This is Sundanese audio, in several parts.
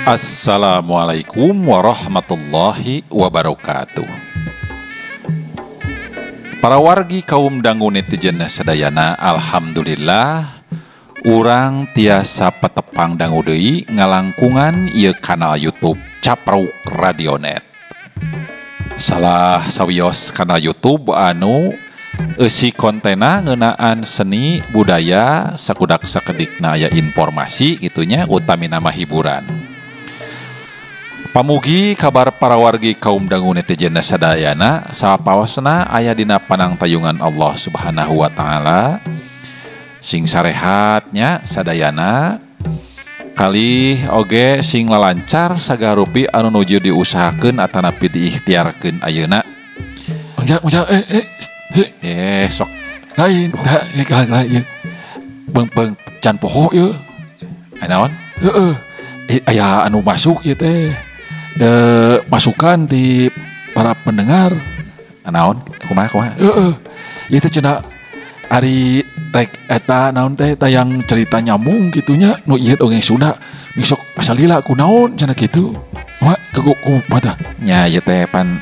Assalamualaikum warahmatullahi wabarakatuh. Para wargi kaum dangu netizen sadayana, alhamdulillah urang tiasa petepang dangu deui ngalangkungan ieu kanal YouTube Capruk Radionet. Salah sawios kanal YouTube anu eusi kontena ngeunaan seni budaya sakudak sakedikna aya informasi gitunya utami nama hiburan. Pamugi kabar para wargi kaum dangu netizen sadayana sapaosna aya dina panangtayungan Allah Subhanahu wa taala sing sarehatnya sadayana kali oge sing lalancar sagarupi anu nuju diusahakeun atanapi diikhtiarkeun ayeuna. Sok lain lain beng can poho ye anaon aya anu masuk ye teh masukan di para pendengar anaon kumaha ieu teh cenah ari rek eta naon teh tayang cerita nyambung gitunya nu ieu dongeng Sunda misok pasalila kunaon cenah kitu mah kumaha nya ieu teh pan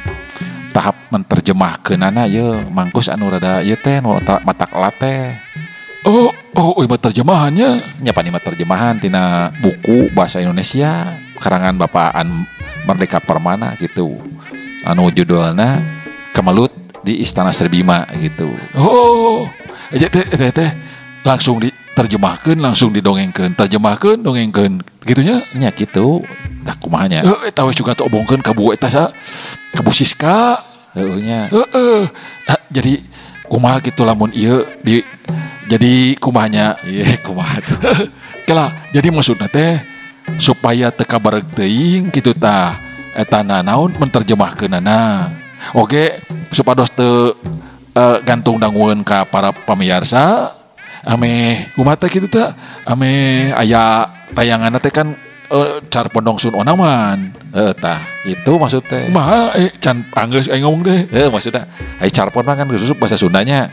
tahap menterjemahkeunana ieu mangkus anu rada ieu teh nu matak lateh ieu terjemahannya nya pan ieu terjemahan tina buku bahasa Indonesia karangan Bapaan Merdeka Permana gitu anu judulna Kemelut di Istana Serbima gitu. Teh langsung diterjemahkeun langsung didongengkeun terjemahkeun dongengkeun gitunya nya kitu tah kumaha nya eta we juga teu obongkeun ka buku eta sa ka Bu Siska nya jadi kumaha kitu lamun ieu jadi kumaha nya ieu kumaha tuh kela jadi maksudna teh supaya teka bareg teuing kitu tah eta naon menterjemahkeunana oge supados teu gantung dangueun ka para pamirsa ame kumaha teh kitu teh ame aya tayanganna teh kan car pondong sun onaman tah itu maksud teh kumaha can anggeus aing ngomong teh maksudna ai carpon mah kan geus bahasa Sundanya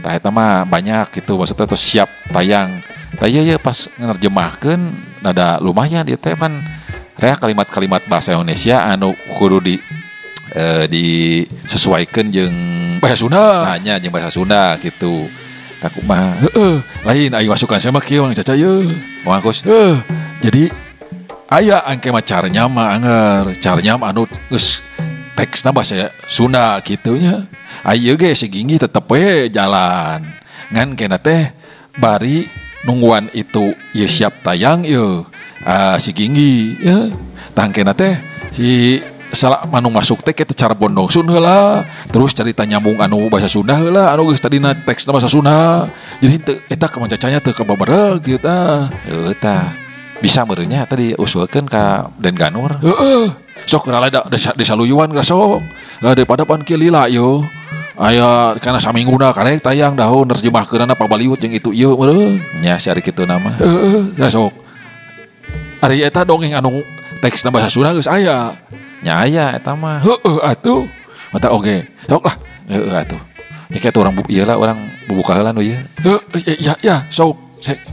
tah eta mah banyak gitu maksudnya terus siap tayang tah ieu pas nerjemahkeun nada lumayan dia teh pan rea kalimat-kalimat bahasa Indonesia anu kudu disesuaikan jeung bahasa Sunda hanya jeung bahasa Sunda gitu tak mah lain aing masukan sama kieu Mang Caca ye mangkus jadi aya angke mah caranya mah anger caranya anu geus teksna bahasa Sunda gitunya aya ge si Ginggi tetep we jalan ngan kena teh bari nungguan itu ya siap tayang ya si Ginggi ya tangkena teh si salah manu masuk teh kita cara bondong sun heula terus cerita nyambung anu bahasa Sunda heula anu geus tadina teksna bahasa Sunda jadi eta kumaha cacanya teu kababareg kieu tah eta bisa meureun nya tadi usulkeun ka Den Ganur sok rala disaluyuan ka sok daripada pan kieu lila yo aya kana samingguna karek tayang daun nerjemahkeunana pabaliut jeung itu ieu meureun nya si ari kitu nama ya sok ari eta dongeng anu teksna bahasa Sunda geus aya nya aya eta mah atuh mata oge sok lah atuh nya kitu urang ieu lah urang bubuka heula nu ieu ya sok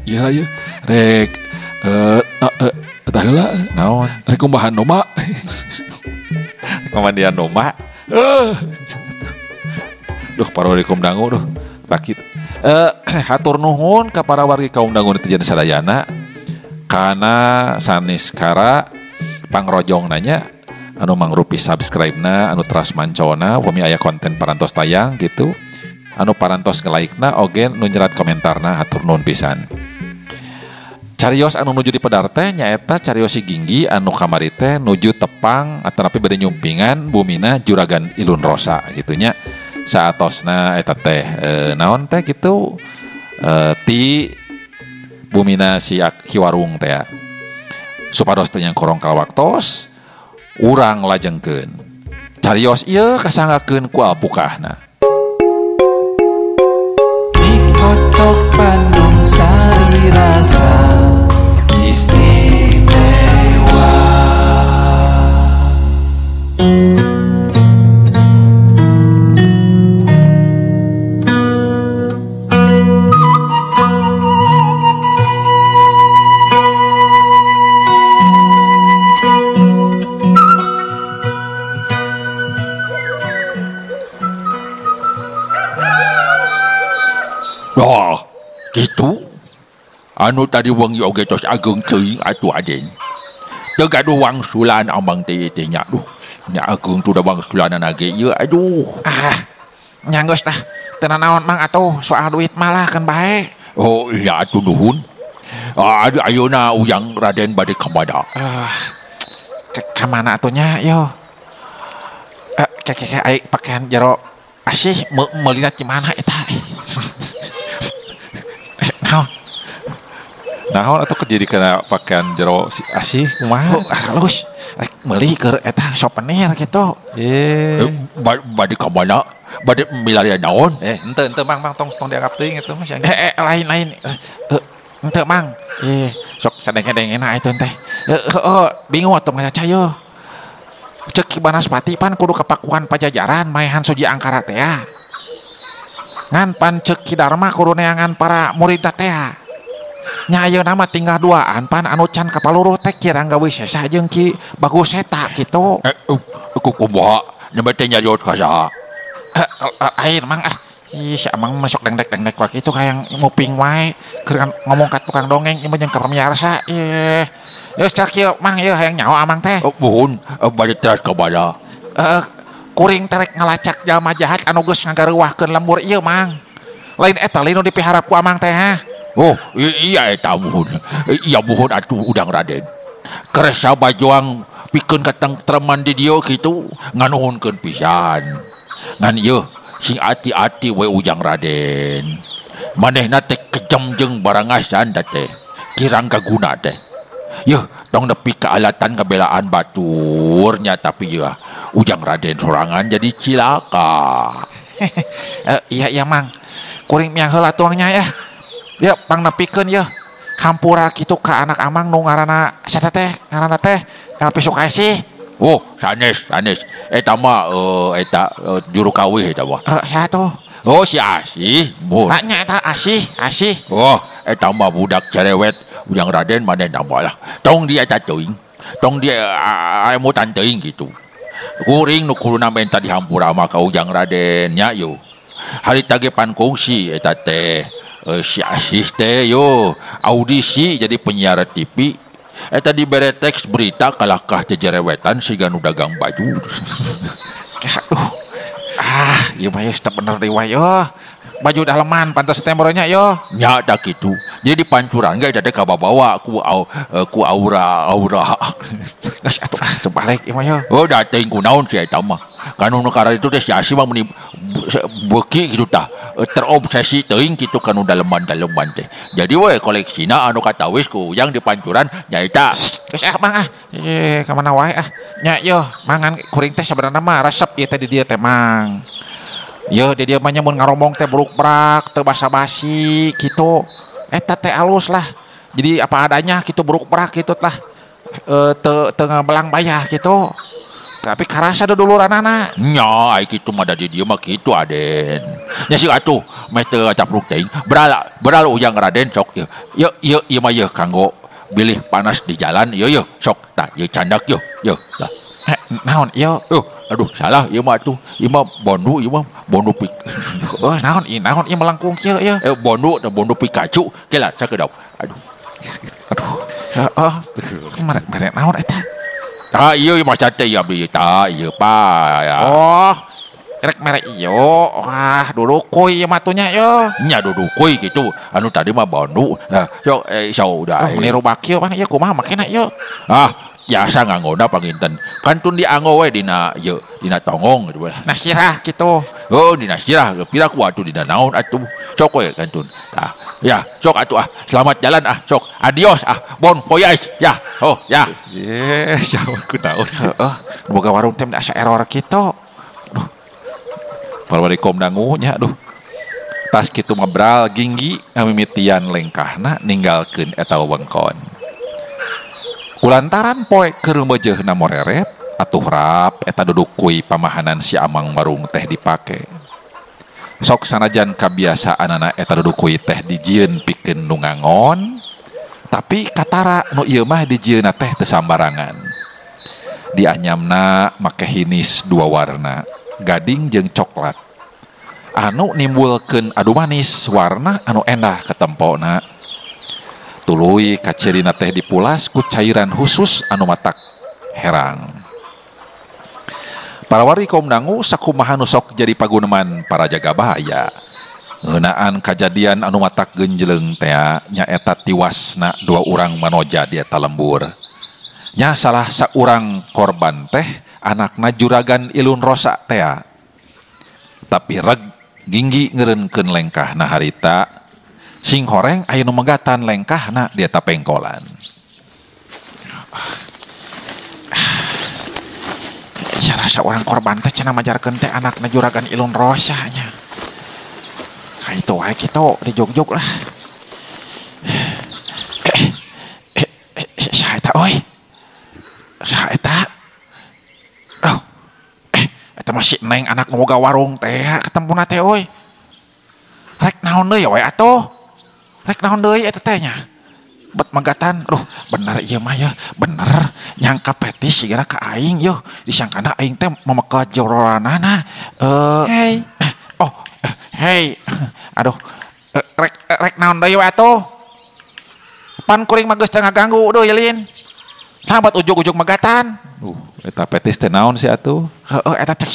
ieu lah ieu rek eta heula naon rek kumbahan domba komandian domba duh parori kaum dangu duh takit hatur nuhun ka para wargi kaum dangu netizen sadayana kana sanes kara pangrojong nanya anu mangrupi subscribe-na anu teras mancona upami aya konten parantos tayang gitu anu parantos nge-like-na oge nu nyerat komentarna hatur nuhun pisan carios anu nuju di pedar teh nyaeta carios si Ginggi anu kamari teh nuju tepang atanapi bade nyumpingan bumina Juragan Ilun Rosa gitunya saatosna eta teh naon teh gitu ti bumina si Kiwarung teh ya supados teh yang korong kalawaktos urang lajengkeun carios ieu kasanggakeun ku alpukahna Kocok Bandung Sari Rasa Istimewa. anu tadi wengi oge tos ageung teuing atuh Aden. Teu gaduh wangsulan amang teh nya duh. Nya ageung tu da wangsulanana ge ieu aduh. Nya geus tah teu naon Mang atuh soal duit malah kan bae. Oh iya atuh nuhun. Aduh ayeuna Ujang Raden bade kamada. Ka mana atunya yo? Kayak ai pakaian jero asih meulina di mana eta? Naon atuh jadi kana pakaian jero asih kumaha? Halus. Rek meuli keur eta souvenir kitu. Bade kamana? Bade milarian naon? Henteu Mang tong dianggap teuing eta mah lain. Henteu Mang. Sok sadenge-dengena eta teh. Bingung atuh ngaca yo. Cek Ki Banaspati pan kudu kapakuan Pajajaran maehan Suji Angkara teh. Ngan pan cek Ki Darma kudu neangan para murid teh. Nya ayeuna mah tinggal duaan pan anu can kapaluruh teh Kirangga Wisesa jeung Ki Bagus Eta kitu. Kumaha? Nya teh nyariot ka saha? Air Mang si Amang masuk dengdek waktu itu kayak nguping wae keur ngomong ka tukang dongeng ieu jeung ka pamiarsa. Yo cak kieu Mang ieu hayang nyawa Amang teh. Muhun bade teras ka bada. Kuring terek ngalacak jalma jahat anu geus ngagareuwahkeun lembur ieu Mang. Lain eta lain nu dipihara ku Amang teh. Oh iya eta muhun. Iya muhun atuh Udang Raden. Kersa bajuang pikeun katentreman di dieu kitu nganuhunkeun pisan. Ngan ieu sing ati-ati we Ujang Raden. Manehna teh kejam jeung barangasan da teh. Kirang kaguna teh. Yeuh, tong nepi ka alatan kabelaan baturnya tapi ya Ujang Raden sorangan jadi cilaka. Iya Mang. Kuring miang heula tuangnya ya. Ya pang nepikeun ya. Hampura kitu ka anak Amang nu ngaranna sata teh? Ngaranna teh Pisuk Asih. Oh, sanes. Eta mah eta juru kawih eta mah. Saha tuh? Oh, si Asih. Nya eta Asih. Oh, eta mah budak cerewet Ujang Raden maneh nambah lah. Tong dia teuing. Tong dia emutan teuing gitu. Kuring nu kuluna menta dihampura mah ka Ujang Raden nya yo. Harita ge pan kongsi eta teh. Si Asih teh yo audisi jadi penyiar TV. Eta dibere teks berita kalahkah jejerewetan siga nu dagang baju. Ieu mah geus teu bener deui wae yo. Baju daleman pantes tembornya yo. Nya da kitu. Jadi pancuran ge eta teh kabawa ku aura. Geus atuh tebalik ieu mah yo. Oh da teuing kunaon si eta mah. Kanu nu kara itu teh si Asih mah meni beuki kitu tah. Terobsesi teuing kitu kanu daleman teh. Jadi we koleksina anu katawis ku Ujang di pancuran nyaeta. Geus Mang ka mana wae Nya yo mangan kuring teh sebenarnya mah resep ieu teh di dieu teh Mang. Yo di dieu mah mun ngaromong teh buruk-brak teu basa-basi kitu. Eta teh alus lah. Jadi apa adanya kitu buruk-brak kitu tah. Teu ngabelang bayah kitu. Tapi karasa duluranana. Nya ai kitu mah da di dieu mah kitu Aden. Nya si atuh meh teu capruk teuing. Beral Ujang Raden sok ieu mah ieu kanggo bilih panas di jalan yo sok tah ieu candak yo lah. Naon ieu? Aduh salah ieu mah atuh. Ieu mah bondu pik. Naon ieu melengkung kieu ieu. Bondu Pikachu kela sakeudap. Aduh. Merek naon eta? Ieu mah teh ya bi tah ieu pa ya. Oh. Rek merek ieu. Wah, dudukuy ieu mah atunya yo. Nya dudukuy kitu. Anu tadi mah bondu. Nah, sok sauda. Meniru bakio pan ieu kumaha makena ieu? Biasa nganggona panginten. Kantun dianggo we dina tongong gitu. Nasirah kitu. Oh, dina sirah pira ku atuh dina naon atuh. Sok we kantun. Ya, sok atuh selamat jalan sok. Adios bon voyage ya. Oh, ya. Siapa ku tahu. Boga warung teh asa error kitu. Duh. Palwarikom dangunya duh. Tas kitu mabral ginggi ngamimitian lengkahna ninggalkeun eta wewengkon. Kulantaran poe keur meujeuhna moreret atuh rap eta dudukuy pamahanan si Amang Marung teh dipake. Sok sanajan kabiasaanana eta dudukuy teh dijieun pikeun nu ngangon, tapi katara nu ieu mah dijieunna teh teu sambarangan. Di anyamna make hinis dua warna, gading jeung coklat. Anu nimbulkeun adu manis warna anu endah ketempona. tuluy kacirina teh dipulas ku cairan khusus anu matak herang. Para wari kaum dangu sakumaha nu sok jadi paguneman para jaga bahaya. Ngeunaan kajadian anu matak genjleung teh nyaeta tiwasna 2 urang manoja di eta lembur. Nya salah saurang korban teh anakna juragan Ilun Rosa teh. Tapi reg Ginggi ngeureunkeun lengkahna harita sing horeng aya nu megatan lengkahna di eta pengkolan. Salah seorang korban teh cenah majarkeun teh anakna juragan Ilun Rosa nya. Ka itu wae kitu dijogjog lah. Saha eta oi? Saha eta? Oh. Eta masih neng anak nu boga warung teh ketempuna teh oi. Rek naon deui we atuh? Rek naon deui eta teh nya? Bet megatan, bener ieu mah ya, bener nyangka petis sigana ka aing yo, disangkana aing teh memekat jororanana. Hey. Hey. Aduh. Rek naon deui we atuh? Pan kuring mah geus teu ngaganggu deui Lin. Sahabat ujug-ujug megatan. Eta petis teh naon sih atuh? Heeh, eta cek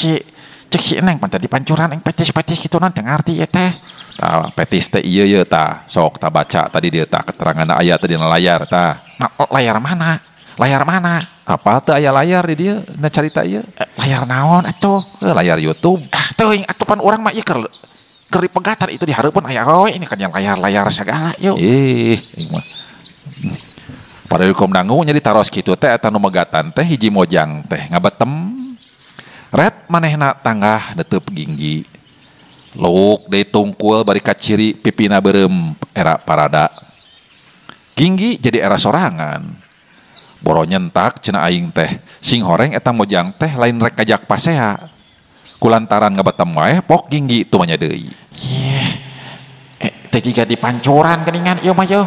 si Neng pan tadi pancuran eng petis-petis kitu naon teu ngarti ieu teh. Tah petis teh ieu tah sok tah baca tadi dia tah keterangan aya teh dina layar tah. Nah, layar mana? Layar mana? Apa teh aya layar di dieu na carita ieu? Layar naon atuh? Layar YouTube. Teuing atuh pan urang mah ieu keur dipegatan itu dihareupeun aya we ini kan yang layar-layar segala yuk. Ieu mah. Pada hukum dangu nya ditaros kitu teh eta nu megatan teh hiji mojang teh ngabetem. Ret manehna tanggah deteup Ginggi. Luk deui tungkul bari kaciri pipina beureum era parada. Ginggi jadi era sorangan. Boro nyentak cenah aing teh sing horeng eta mojang teh lain rek ngajak pasea. Kulantaran ngabetem wae pok Ginggi tu manya deui. Yeh. Teh jiga dipancuran geuningan ieu mah yeuh.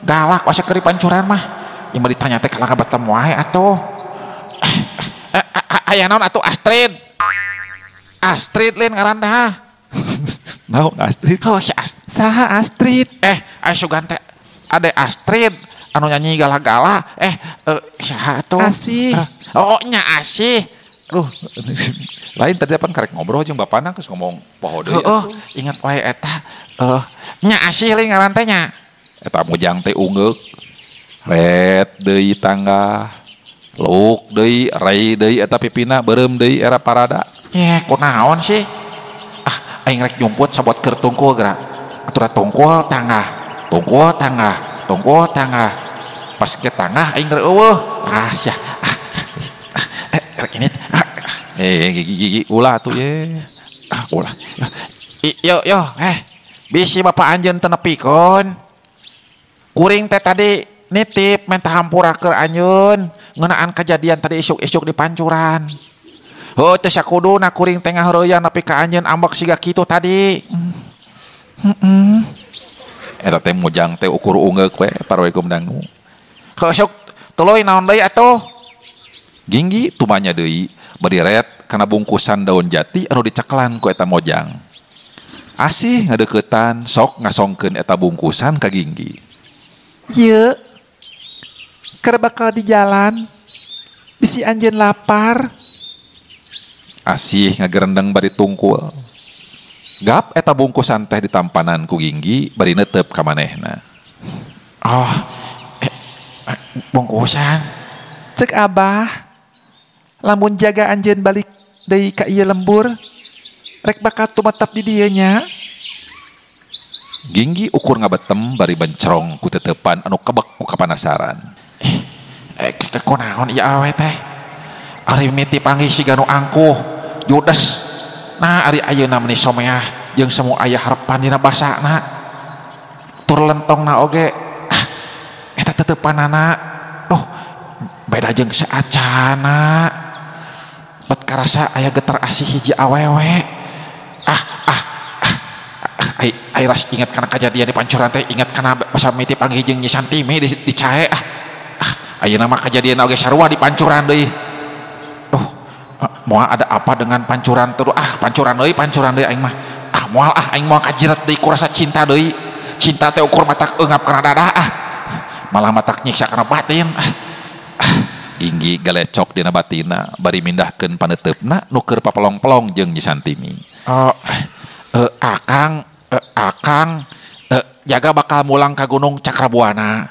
Galak wasa keur dipancuran mah. Ieu mah ditanya teh kalau ngabetem wae atuh. Aya naon atuh Astrid? Astrid Lin ngaran teh. Naon Astrid? Oh, saha Astrid? Aya sugan teh ade Astrid anu nyanyi gala-gala. Saha atuh? Asih. Oh, nya Asih. Lain tadi apa karek ngobrol jeung bapana geus ngomong poho deui. Ingat wae eta. Nya Asih Lin ngaran teh nya. Eta mujang teh ungeuk. Ret deui tangga. Luk deui, rai deui eta pipina beureum deui era parada. Kunaon sih? Aing rek jumput sabot keur tungkul geura. Atura tungkul tangah. Tungkul tangah. Tungkul tangah. Pas ke tangah aing eueuh. Sia. Rek ini. Gigi ulah tuh ye. Ulah. Yo. Bisi bapak anjeun teu nepikeun. Kuring teh tadi nitip minta hampura ke anjeun ngeunaan kejadian tadi isuk-isuk di pancuran. Heuh teh sakuduna kuring teh ngaheureuyang nepi ka anjeun ambek siga kitu tadi. Eta teh mujang teh ukur ungeuk we parwekum dangu. Heuh sok tuluy naon deui atuh? Ginggi tumanya deui beriret kana bungkusan daun jati anu diceklan ku eta mojang. Asih ngadeuketan sok ngasongkeun eta bungkusan ka Ginggi. Ye, keur bakal di jalan. Bisi anjeun lapar. Asih ngagerendeng bari tungkul. Gap eta bungkusan teh ditampanan ku Ginggi bari neuteup ka manehna. Bungkusan. Cek Abah, lamun jaga anjeun balik deui ka ieu lembur, rek bakal tumetep di dieu nya. Ginggi ukur ngabetem bari bencrong ku teteupan anu kebek ku kapanasaran. Kunaon ieu awe teh? Ari miti panggih siga nu angkuh, judes. Nah ari ayeuna meuni someah jeung semu aya harepan dina basana. Tur lentongna oge. Eta teteupanana. Beda jeung saacana. Bet karasa aya getar asih hiji awewe. Ai ras ingat kana kejadian di pancuran teh, ingat kana basa miti panggih jeung Nyi Santimi di cahe. Ayeuna mah kejadian oge sarua di pancuran deui. Moal ada apa dengan pancuran terus pancuran deui aing mah. Moal aing moal kajiret deui ku rasa cinta deui. cinta teh ukur matak eungap kana dada malah matak nyiksa kana batin Ginggi galecok dina batina bari mindahkeun paneteupna nu keur papelong-pelong jeung Nyi Santini. Akang jaga bakal mulang ka Gunung Cakrabuana.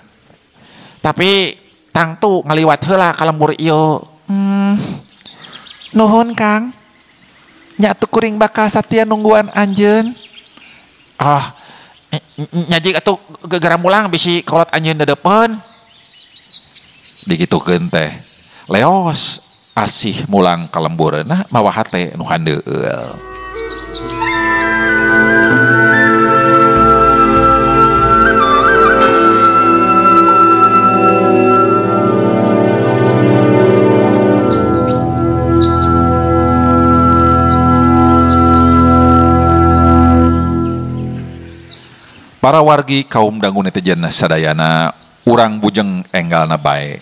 Tapi tangtu ngaliwat heula ka lembur ieu. Nuhun Kang. Nya atuh kuring bakal satia nungguan anjeun. Nyajik atuh gegara mulang bisi kolot anjeun dedepen. Digitukeun teh. Leos asih mulang ka lembureunna mawa hate nu handeueul. Para wargi kaum dangu netizen sadayana urang bujeng enggalna bae.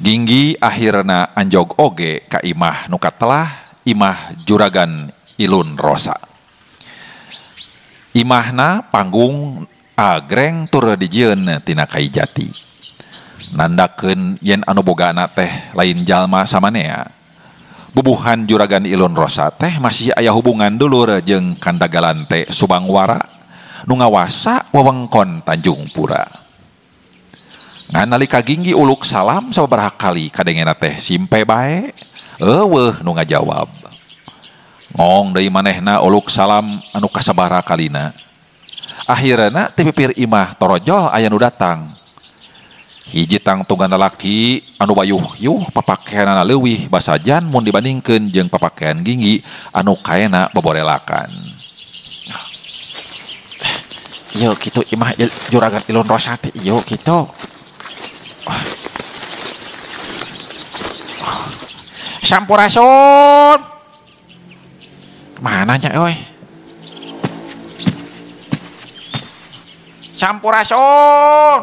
Ginggi akhirna anjog oge ka imah nu katelah imah Juragan Ilun Rosa. Imahna panggung agreng tur dijieun tina kai jati. Nandakeun yen anu bogana teh lain jalma samanea. Bubuhan Juragan Ilun Rosa teh masih aya hubungan dulur jeung Kandagalan teh Subangwara nu ngawasa wewengkon Tanjung Pura. Ngan nalika Ginggi uluk salam sabaraha kali kadengena teh simpe bae, eueuh nu ngajawab. Ngong deui manehna uluk salam anu kasabaraha kalina. Akhirna ti pipir imah torojol aya nu datang. Hiji tangtungan lalaki anu bayuh-yuh papakehanana leuwih basajan mun dibandingkeun jeung papakehan Ginggi anu kaena boborelakan. Yo gitu imah Juragan Ilun Rosa teh yo gitu. Sampurasun. Mana nya euy? Sampurasun.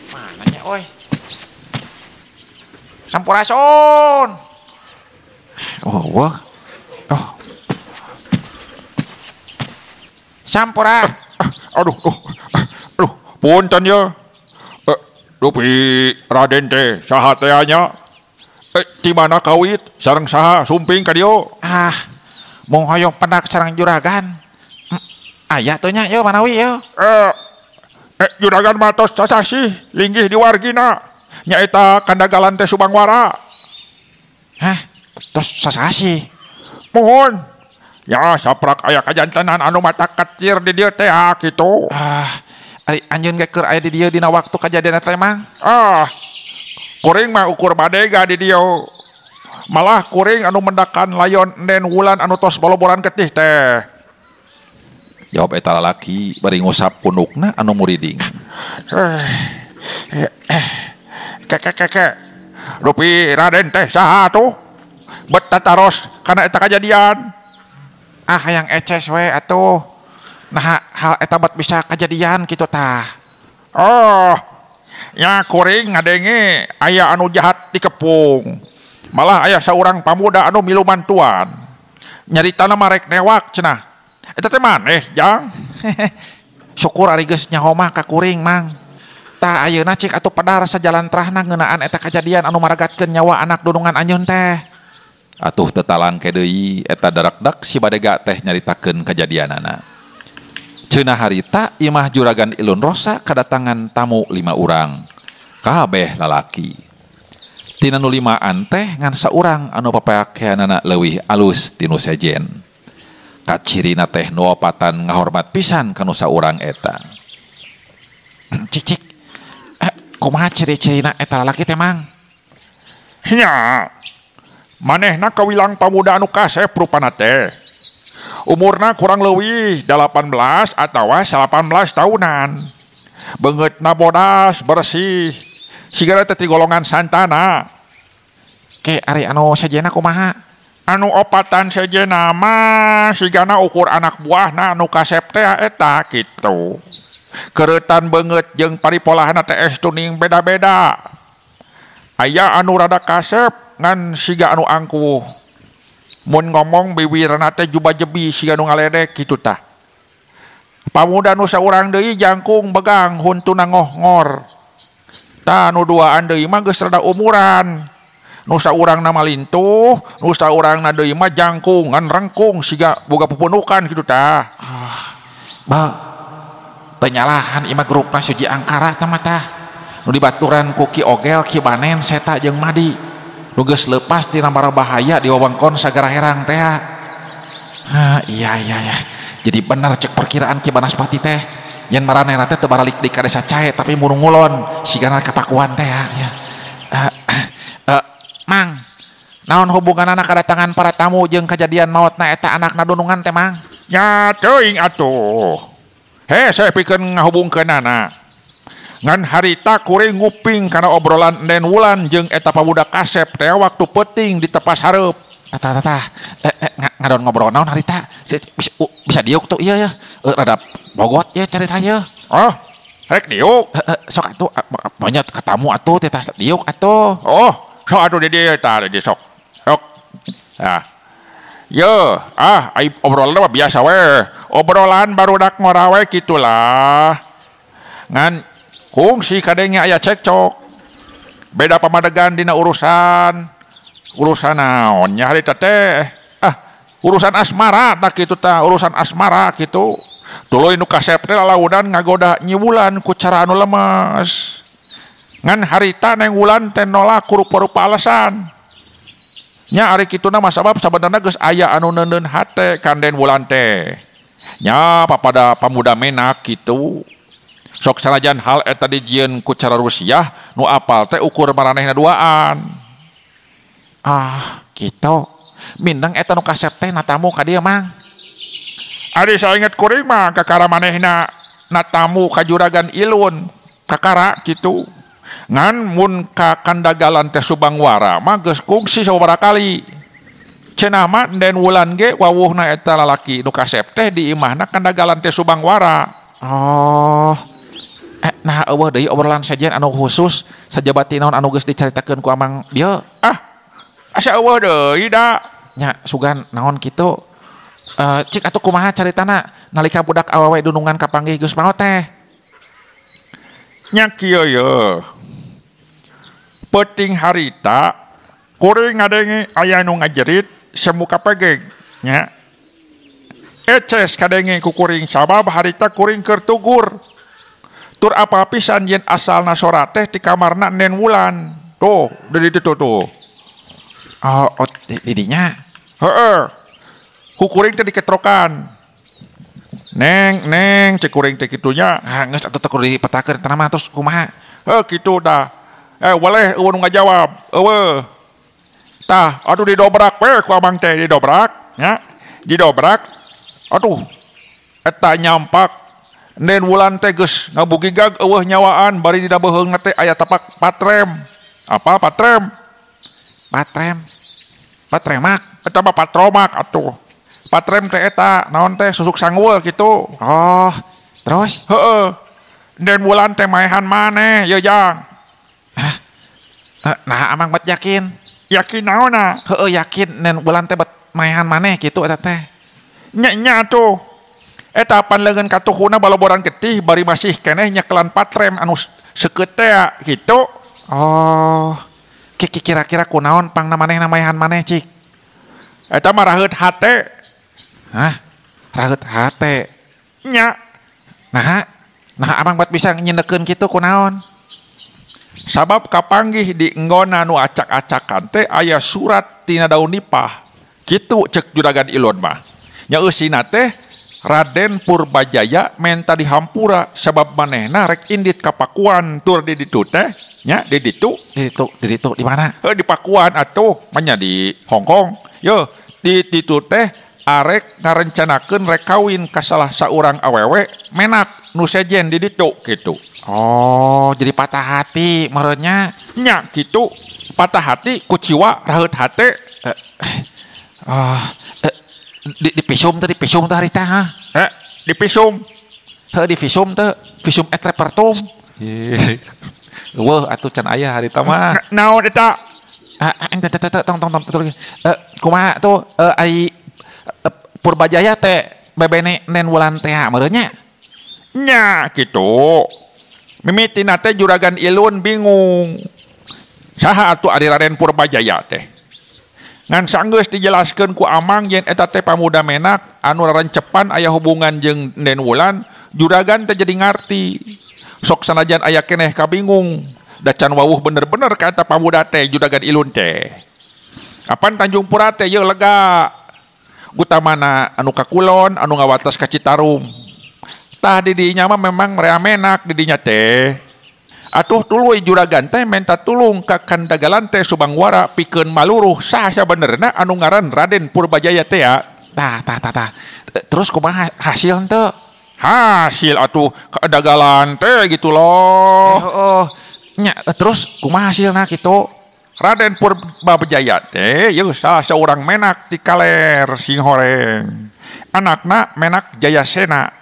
Mana nya euy? Sampurasun. Wah. Sampura. Aduh, punten ya. Rupi Raden teh saha teh anya? Di mana kawit sareng saha sumping ka dieu? Mung hoyong pendak sareng juragan. Aya teh nya yeuh manawi yeuh. Juragan matos sasasih linggih di wargina. Nyaeta Kandagalan teh Subangwara. Tos sasasih. Mohon. Ya saprak aya kajantenan anu mata kecil di dieu teh kitu. Ari anjeun ge keur aya di dieu dina waktu kajadian teh mang. Kuring mah ukur badega di dieu. Malah kuring anu mendakan layon enden wulan anu tos boloboran getih teh. Jawab eta lalaki bari ngusap pundukna anu muriding. Rupi Raden teh saha tuh? Bet tataros kana eta kajadian. Hayang eces we atuh. Nah hal eta bat bisa kejadian kitu tah. Ya kuring ngadenge aya anu jahat dikepung. Malah aya saurang pamuda anu milu bantuan. Nyaritana mah rek newak cenah. Eta teh maneh jang. Syukur ari geus nyaho mah ka kuring mang. Tah ayeuna cik atuh padar sajalan terahna ngeunaan eta kejadian anu maragatkeun nyawa anak dudungan anjeun teh. Atuh tetalang ke deui eta darak-dak si badega teh nyaritakeun kajadianana. Ceunah harita imah Juragan Ilun Rosa kadatangan tamu 5 urang. Kabeh lalaki. Tina nu 5an teh ngan saurang anu papakehanana leuwih alus tinu sejen. Kacirina teh nu opatan ngahormat pisan ka nu saurang eta. Cicik. Kumaha ciri-cirina eta lalaki teh mang? Nya. Manehna kawilang pamuda anu kasep rupana teh. Umurna kurang leuwih 18 atawa 18 tahunan. Beungeutna bodas bersih. Sigana teh ti golongan santana. Ke ari anu sajena kumaha? Anu opatan sajena mah sigana ukur anak buahna anu kasep teh eta kitu. Kereutan beungeut jeung paripolahna teh tuning beda-beda. Aya anu rada kasep ngan siga anu angkuh. Mun ngomong bibirna teh juba-jebi siga anu ngaledek kitu tah. Pamuda nu saurang deui jangkung begang huntuna ngor. Tah nu duaan deui mah geus rada umuran. Nu saurangna mah lintuh, nu saurangna deui mah jangkung ngan rengkung siga boga pupunukan kitu tah. Ba, penyalahan ima grupna Suji Angkara tah tah. Nu dibaturan ku Ki Ogel, Ki Banen, Seta jeung Madi. Nu geus leupas tina bahaya di wewengkon Sagara Herang teh. Iya. Jadi bener cek perkiraan Ki Banaspati teh. Yen maranehna teh teu baralik di ka desa Cae tapi munu ngulon sigana ka Pakuan teh ya. Mang, naon hubunganna kadatangan para tamu jeung kejadian maotna eta anakna dunungan teh Mang? Nya teuing atuh. Saya pikeun ngahubungkeunana. Ngan harita kuring nguping kana obrolan Enden Wulan jeung eta pabudak Kasep teh waktu peuting di tepas hareup. Tah. Ngadon ngobrol naon harita? Bisa diuk tuh iya ya. Rada bogot ya carita ya. Oh, rek diuk. Sok atuh banyak katamu atuh teh tah diuk atuh. Oh, sok atuh di dieu tah di sok. Sok. Nah. Aib obrolan mah biasa we. Obrolan barudak ngorawe kitulah. Ngan kungsi kadenge aya cekcok. Beda pamadegan dina urusan naonnya harita teh. Urusan asmara tak kitu tah, urusan asmara kitu. Tuluy nu Kasep teh lalaudan ngagoda Nyi Wulan ku cara anu lemes. Ngan harita Neng Wulan teh nolak ku rupa-rupa alasan. Nya ari kituna mah sabab sabenerna geus aya anu neuneun hate ka Enden Wulan teh. Nya papada pamuda menak kitu. Sok sanajan hal eta dijieun ku cara Rusiah nu apal teh ukur maranehna duaan. Gitu. Mindeng eta nu Kasep teh natamu ka dieu Mang. Ari sainget kuring mah kakara manehna natamu ka Juragan Ilun kakara kitu. Ngan mun ka Kandagalan teh Subangwara mah geus kungsi sababaraha kali. Cenah mah Enden Wulan ge wawuhna eta lalaki nu Kasep teh di imahna Kandagalan teh Subangwara. Nah eueuh deui obrolan sajian anu khusus sajabati naon anu geus dicaritakeun ku Amang dieu. Asa eueuh deui da. Nya sugan naon kitu. Cik atuh kumaha caritana nalika budak awewe dunungan kapanggih geus maot teh. Nya kieu yeuh. Peuting harita kuring ngadenge aya nu ngajerit semu kapegeg nya. Eces kadenge ku kuring sabab harita kuring keur tugur. Tur apa pisan yen asalna sora teh ti kamarna Enden Wulan. Tuh, dari itu tuh. Didinya. Ku kuring teh diketrokan. Neng, cek kuring teh kitunya. Geus atuh teu kudu dipetakeun tanah mah terus kumaha? Kitu dah. Waleh eueuh nu ngajawab. Eueuh. Tah, atuh didobrak we ku Abang teh didobrak, nya. Didobrak. Atuh. Eta nyampak Enden Wulan teh geus ngabugigag eueuh nyawaan bari dina beuheungna teh aya tapak patrem. Apa patrem? Patremak. Eta mah patromak atuh. Patrem teh eta naon teh susuk sanggul gitu. Terus? Enden Wulan teh maehan maneh ye Jang. Nah Amang bet yakin? Yakin naonna? Yakin Enden Wulan teh bet maehan maneh gitu eta teh. Nya tuh. Eta pan leungeun katuhuna baloboran getih bari masih keneh nyekelan patrem anu seukeut teh gitu. Kira-kira kunaon pangna manehna maehan maneh cik? Eta mah raheut hate. Raheut hate. Nya. Nah Abang bat bisa nyendekeun kitu kunaon? Sabab kapanggih di enggona nu acak-acakan teh aya surat tina daun nipah. Kitu cek Juragan Ilun mah. Nya eusina teh Raden Purbajaya menta dihampura sabab manehna rek indit ka Pakuan tur di ditu teh nya di ditu di mana? Di Pakuan atuh manya di Hongkong. Yo di ditu teh arek ngarencanakeun rek kawin ka salah saurang awewe menak nu sejen di ditu kitu. Jadi patah hati meureunnya nya kitu. Patah hati ku ciwa raheut hate. Di pisum teh harita di pisum. Di visum teh visum et repertum. Wah atuh can aya harita mah. Naon eta? Tong kumaha tuh ai Purbajaya teh bebene Enden Wulan teh meureunnya. Nya gitu. Mimitina teh juragan Ilun bingung. Saha atuh ari Raden Purbajaya teh. Ngan sanggeus dijelaskeun ku Amang yen eta teh pamuda menak anu rarencepan aya hubungan jeung Den Wulan, juragan teh jadi ngarti. Sok sanajan aya keneh kabingung, da can wawuh bener-bener ka eta pamuda teh juragan Ilun teh. Apan Tanjung Pura teh ye lega. Gutamana anu ka kulon, anu ngawates ka Citarum. Tah di dinya mah memang rea menak di dinya teh. Atuh tuluy juragan teh minta tulung ka Kandagalan teh Subangwara pikeun maluruh saha benerna anu ngaran Raden Purbajaya teh ya. Tah. Terus kumaha hasil teu? Hasil atuh Kandagalan teh gitu loh. Nya terus kumaha hasilna kitu? Raden Purbajaya teh yeung salah seorang menak ti Kaler Singhoreng. Anakna menak Jayasena.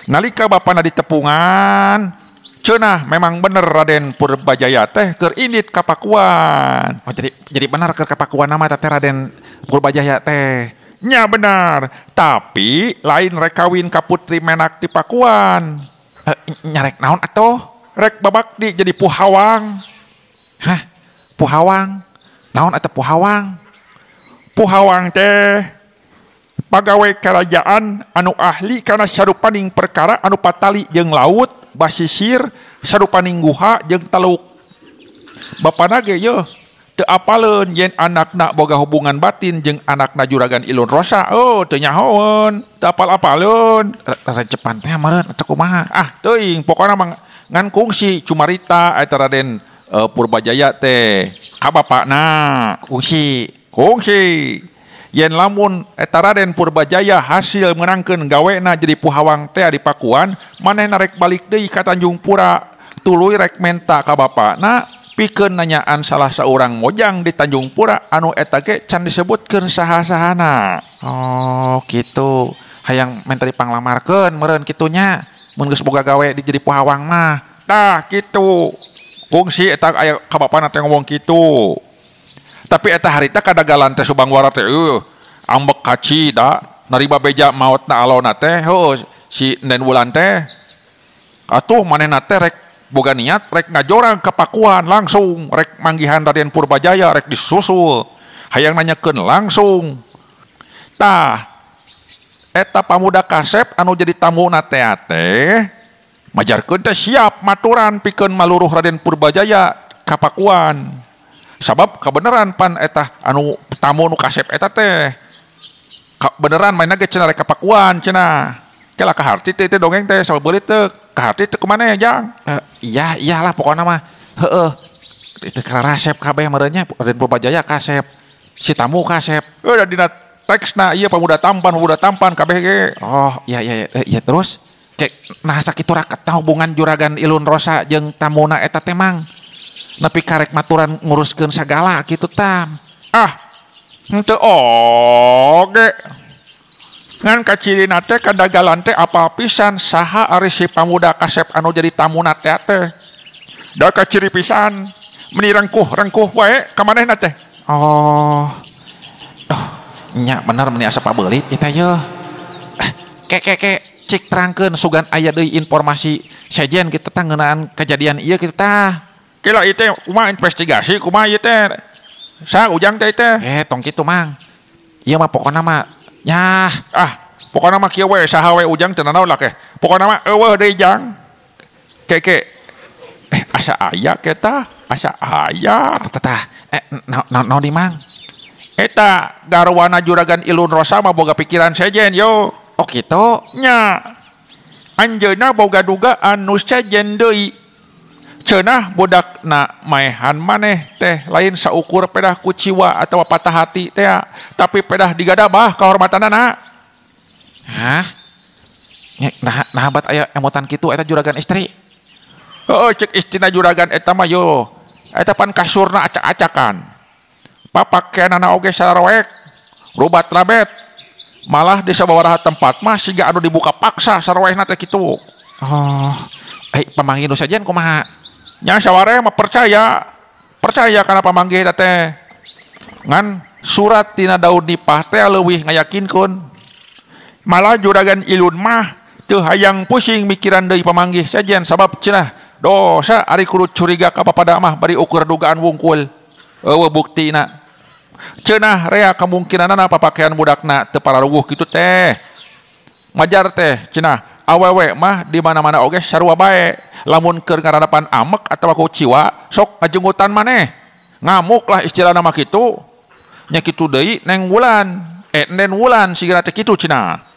Nalika bapana ditepungan, cenah memang bener Raden Purbajaya teh keur indit ka Pakuan. Oh jadi benar keur ka Pakuan nama teh Raden Purbajaya teh. Nya benar, tapi lain rek kawin ka putri menak ti Pakuan. Nyarek naon atuh? Rek babakdi jadi puhawang. Hah? Puhawang? Naon atuh puhawang? Puhawang teh pegawai kerajaan anu ahli karena sarupaning perkara anu patali jeung laut, basisir, sarupaning guha jeung taluk. Bapana ge ye teu apaleun yen anakna boga hubungan batin jeung anakna juragan Ilun Rosa. Oh, teu nyahoeun, teu apal-apaleun. Recepan teh meureun atuh kumaha? Teuing pokona mah ngan kungsi cumarita eta Raden Purbajaya teh ka bapakna. Kungsi. Yen lamun eta Raden Purbajaya hasil menangkeun gawena jadi puhawang teh di Pakuan, manehna rek balik deui ka Tanjung Pura, tuluy rek menta ka bapakna pikeun nanyaan salah seorang mojang di Tanjung Pura anu eta ge can disebutkeun saha-sahana. Oh, kitu. Hayang menta dipanglamarkeun meureun kitunya. Mun geus boga gawe di jadi puhawang mah. Tah kitu. Kungsi eta aya ka bapana teh ngomong kitu. Tapi eta harita Kandagalan teh Subangwara teh ambek kaci da nariba beja maotna alona teh si Den Wulan teh atuh manehna teh rek boga niat rek ngajorang ka Pakuan langsung rek manggihan Raden Purbajaya rek disusul hayang nanyakeun langsung. Tah eta pamuda Kasep anu jadi tamuna teh majarkeun teh siap maturan pikeun maluruh Raden Purbajaya ka Pakuan. Sabab kebenaran pan eta anu tamu nu Kasep eta teh beneran mainna ge cenah rek ka Pakuan cenah. Kela kaharti teh dongeng teh sabeureut teh kaharti teh kumaneh Jang? Iyalah pokona mah heueuh. Itu Kasep kabeh meureunnya Raden Purbajaya Kasep. Si tamu Kasep. Da dina teksna ieu pemuda tampan kabeh ge. Oh, iya terus kek nah sakitu raketna hubungan juragan Ilun Rosa jeung tamuna eta teh Mang. Nepi karek maturan nguruskeun sagala kitu Tam. Henteu oge. Ngan kacirina teh Kandagalan teh apa pisan saha ari si pamuda Kasep anu jadi tamuna teh teh. Da kaciri pisan meni rengkuh wae ka manehna teh. Oh. Nya bener meni asa pabeulit eta ye. Kek cik terangkeun sugan aya deui informasi sajen kitu tah ngeunaan kejadian ieu kitu tah. Kila itu kumaha investigasi kumaha ieu teh. Saha ujang teh teh? Tong kitu Mang. Ieu mah pokona mah nyah. Pokona mah kieu we saha we ujang teu nanaon lah keh. Pokona mah eueuh deui Jang. Keke asa aya kita, asa aya. Tah. Naon di Mang? Eta garwana juragan Ilun Rosa mah boga pikiran sejen yo. Oh kitu. Nya. Anjeunna boga dugaan nu sejen deui. Cenah budakna maehan maneh teh lain saukur pedah kuciwa atau patah hati teh tapi pedah digadabah kahormatanana. Hah? Nah bat aya emotan kitu eta juragan istri. Cek istina juragan eta mah yo. Eta pan kasurna acak-acakan. Papakeanana oge sarawek. Rubat rabet. Malah di sababaraha tempat mah siga anu dibuka paksa sarawehna teh kitu. Oh. Pamanggih nu sajen kumaha? Nya saware mah percaya karena pamanggih eta teh. Ngan surat tina daun nipah teh leuwih ngayakinkeun. Malah juragan Ilun mah teu hayang pusing mikiran deui pamanggih sajen sabab cenah dosa ari kudu curiga ka papada mah bari ukur dugaan wungkul eueuh buktina cenah rea kemungkinanna papakean budakna teu pararuguh kitu teh majar teh cenah awewe mah di mana-mana oge sarua bae lamun keur ngaradapan amek atawa ku ciwa sok ngajenggutan maneh ngamuk lah istilahna mah kitu nya kitu deui neng Wulan nen Wulan sigana teh kitu cenah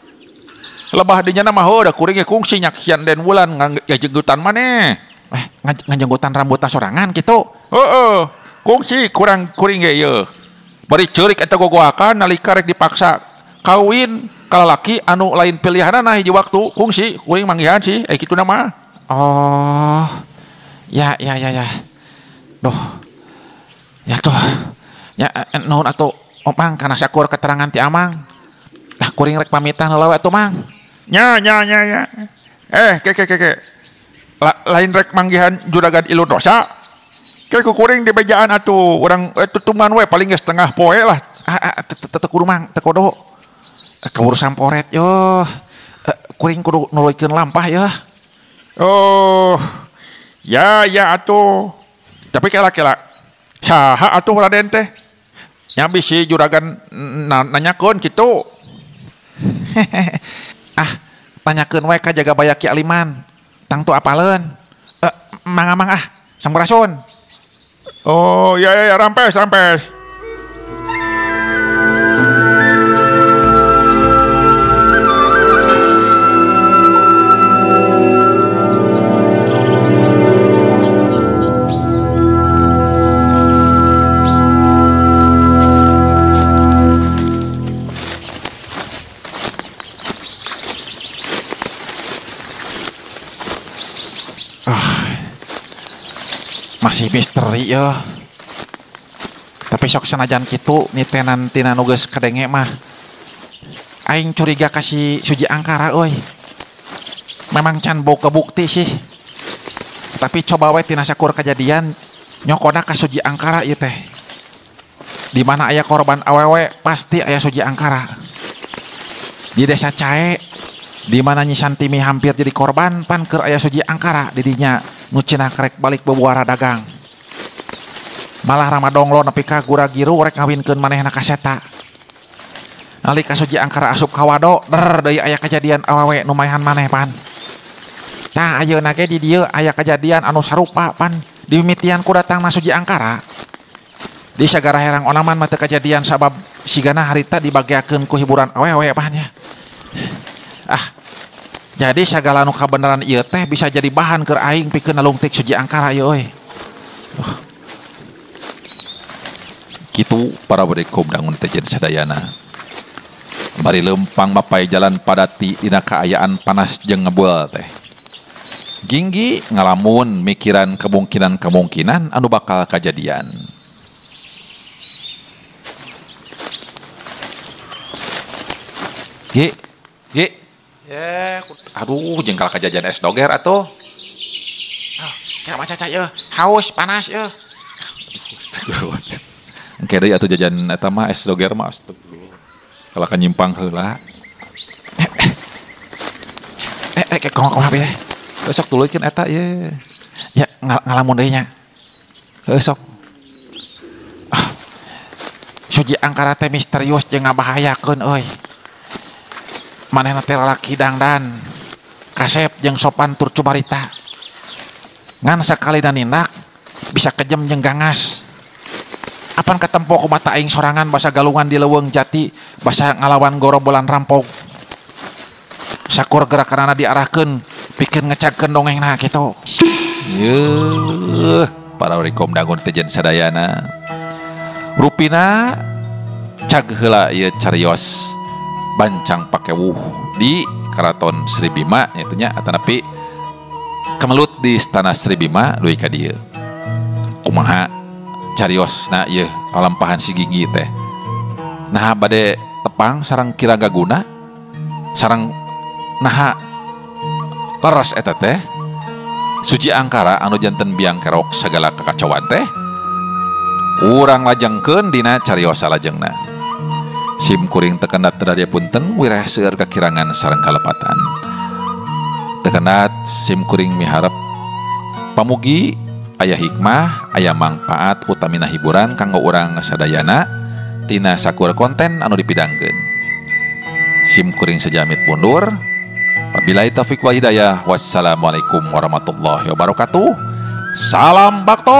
lebah dinya mah heuh da kuring ge kungsi nyak hian den Wulan ngajenggutan maneh ngajenggutan rambutan sorangan gitu. Heeh kungsi kuring ge ieu bari ceurik eta gogoakan nalika rek dipaksa kawin ka lalaki anu lain pilihanna hiji waktu kungsi kuring manggihan sih kitu mah. Oh ya duh ya tuh ya nuhun atuh Mang kana sakur keterangan ti Amang lah kuring rek pamitan heula we atuh Mang. Nya ke lain rek manggihan juragan ilu dosa ke kuring di bejaan atuh urang tutungan we paling geus setengah poe lah teu kudu Mang teu kudu keburu samporet yo kuring kudu nuluykeun lampah ya. Oh ya atuh tapi kela saha atuh Raden teh nya bisi juragan nanyakeun kitu. Tanyakeun we ka jaga baya Ki Aliman tang tu apaleun mang sampurasun. Oh ya rampes masih misteri ya tapi sok sanajan kitu nitenan tina nu geus kadenge mah aing curiga kasih Suji Angkara euy memang can boga bukti sih tapi coba we tina sakur kejadian nyokoda ka Suji Angkara ieu teh di mana aya korban awewe pasti aya Suji Angkara di desa Cae di mana Nyi Santimi hampir jadi korban pan keur aya Suji Angkara di dinya nu cenah karek balik bebuara dagang malah Ramadonglo nepi ka Guragiru rek ngawinkeun manehna ka Seta nalika Suji Angkara asup ka wado deui aya kejadian awewe nu maehan maneh pan tah ayeuna ge di dieu aya kejadian anu sarupa pan dimimitian ku datangna Suji Angkara di sagara herang onaman mah teu kejadian sabab sigana harita dibagiakeun ku hiburan awewe pan ya. Jadi segala nu kabeneran ieu teh bisa jadi bahan keur aing pikeun nalungtik Suji Angkara ieu euy. Kitu para berekom dangun tejen sadayana. Bari lempang mapai jalan padati dina kaayaan panas jeung ngebeul teh. Ginggi ngalamun mikiran kemungkinan anu bakal kajadian. Ge Ya, aduh jengkal kejadian es doger atuh. kayak macam ya, haus panas ya. Astagfirullah. Engke deui atuh jajan eta mah es doger mah astagfirullah. Kalau kan nyimpang heula. Kumaha ya? Besok tuluykeun eta ye. Ya ngalamun deui nya. Besok. Suji Angkara teh misterius jeung ngabahayakeun euy. Manehna teh lalaki dangdan, kasep jeung sopan tur cubarita. Ngan sakali nindak bisa kejem jeung gangas. Apan katempo ku mata aing sorangan basa galungan di leuweung jati, basa ngalawan gorobolan rampok. Sakur gerakanana diarahkeun pikeun ngecagkeun dongengna kitu. Yeuh, para rekom dangun tejen sadayana. Rupina cag heula ieu carios bancang pakewuh di Karaton Sri Bima itunya atanapi kemelut di istana Sri Bima duy ka dieu. Kumaha cariosna ieu lalampahan si Ginggi teh. Nah bade tepang sareng kiraga guna sareng naha leres eta teh Suji Angkara anu janten biang kerok segala kekacauan teh urang lajengkeun dina cariosa lajengna. Sim kuring tekan datra dia punten wireh seueur kakirangan sareng kalepatan. Sakenat sim kuring miharep pamugi aya hikmah, aya manfaat utamina hiburan kanggo urang sadayana tina sakur konten anu dipidangkeun. Sim kuring sejamit mundur. Wabillahi taufiq wal hidayah. Wassalamualaikum warahmatullahi wabarakatuh. Salam Bakto.